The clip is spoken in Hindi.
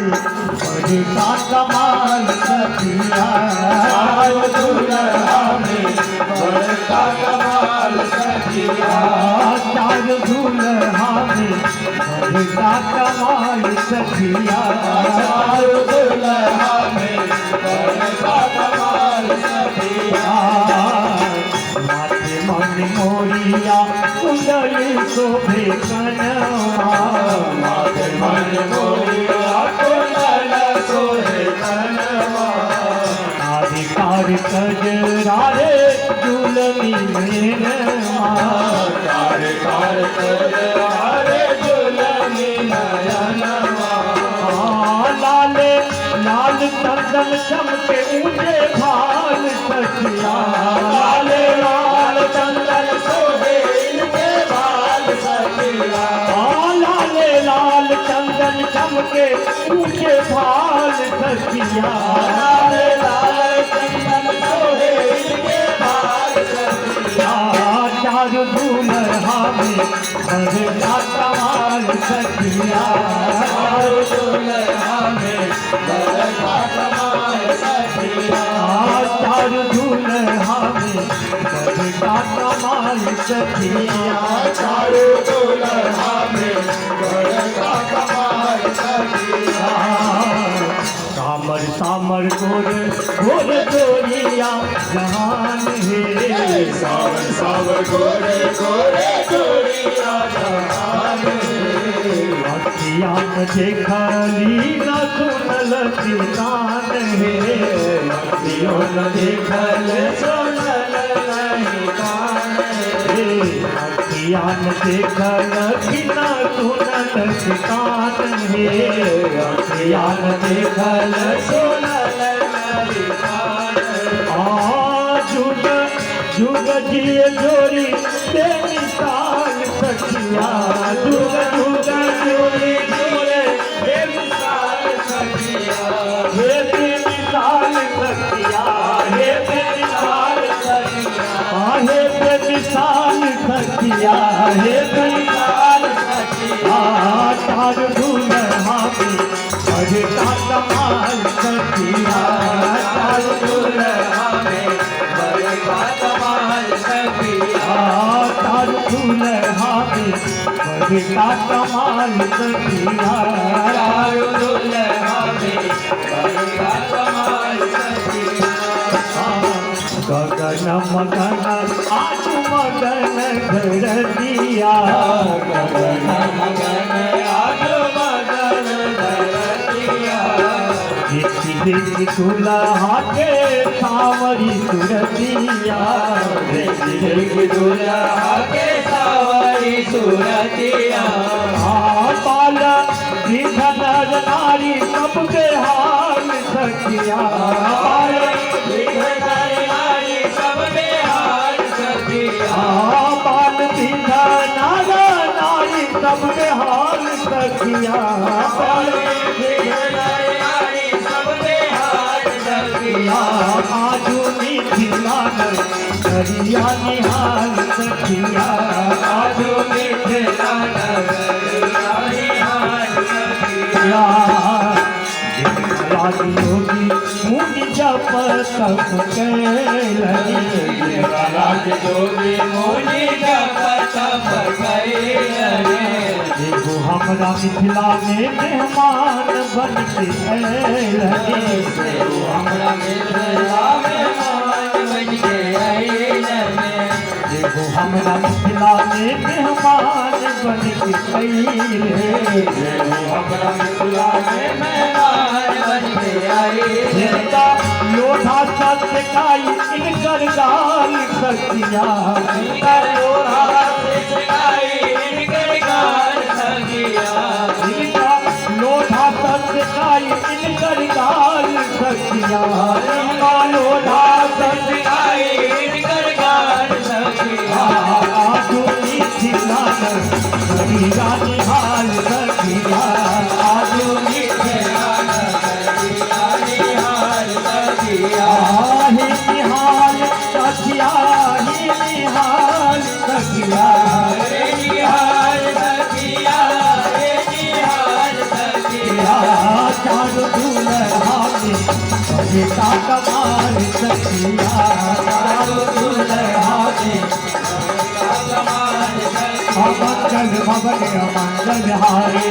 में बड़का कमाल सखिया चार दुल्हा में बड़का कमाल सखिया चार दुल्हा में बड़का कमाल सखिया चार दुल्हा में बड़का कमाल सखिया माथे मन मोरिया कुंडली शोभे कनवा माथे मन मोरिया कुंडल शोभे कनवा अधिकार कजरा रे दुलमी नयनवा अधिकार कजरा रे दुलमी नयनवा लाले लाल चंदन चमके ऊंचे भाल सखिया लाले लाल चंदन शोभे इनके भाल सखिया लाले लाल चंदन चमके ऊंचे भाल सखिया लाले लाल चंदन शोभे इनके भाल सखिया चार दुल्हा में बड़का कमाल सखिया चार दुल्हा में बड़का कमाल सखिया चार दुल्हा में बड़का कमाल सखिया चार दुल्हा में बड़का कमाल सखिया सामर सामर गोर गोर गोरिया जहान है सामर सामर गोर गोर गोरिया जहान है अखियान देखली न सुनल कान है अखियों न देखल सुनल नहीं कान है अखियान देखल कि न सुनल कान है अखियान देखल सुनल नहीं कान जुग जुग जिए जोरी तेरी साल सखिया जुग जुग जोरी जोरे तेरी साल सखिया हे तेरी साल सखिया हे तेरी साल सखिया हे तेरी साल सखिया हे तेरी साल सखिया चार दुल्हा में बड़का कमाल सखिया चार दुल्हा में बड़का कमाल सखिया चार दुल्हा में बड़का कमाल सखिया चार दुल्हा में बड़का कमाल सखिया गगन मगन आज मगन घर दिया गगन मगन आज मगन घर दिया देखी दुल्हा के सावरी सुरतिया देखी दुल्हा के सावरी सुरतिया बाल दीघन नारी सबके हाल सखिया बाल दीघन नारी सबके हाल सखिया बाल दीघन नारी सबके हाल सखिया बाल दीघन आजू मिथिला दरिया निहाल सखिया आजू मिथिला दरिया निहाल सखिया योगी मुनि जप तप कैलनी राज योगी मुनि जप तप कैलनी देखो हमरा मिथिला में मेहमान बन के अयलनी देखो हमरा मिथिला मेहमान बन के अयलनी देखो हमरा मिथिला में मेहमान बन के अयले देखो हमरा मिथिला में मेहमान बन के अयले लोढ़ा सत्य काई इनकर गाल सखिया इनकर लोढ़ा सत्य काई इनकर गाल सखिया इनका लोढ़ा सत्य काई इनकर गाल सखिया इनका लोढ़ा सत्य काई इनकर गाल सखिया आजू मिथिला दरिया निहाल सखिया आजू मिथिला दरिया निहाल सखिया हे निहाल सखिया हे निहाल सखिया हे निहाल सखिया हे निहाल सखिया सीता कमाल सखिया अमंगल भवन अमंगल हारे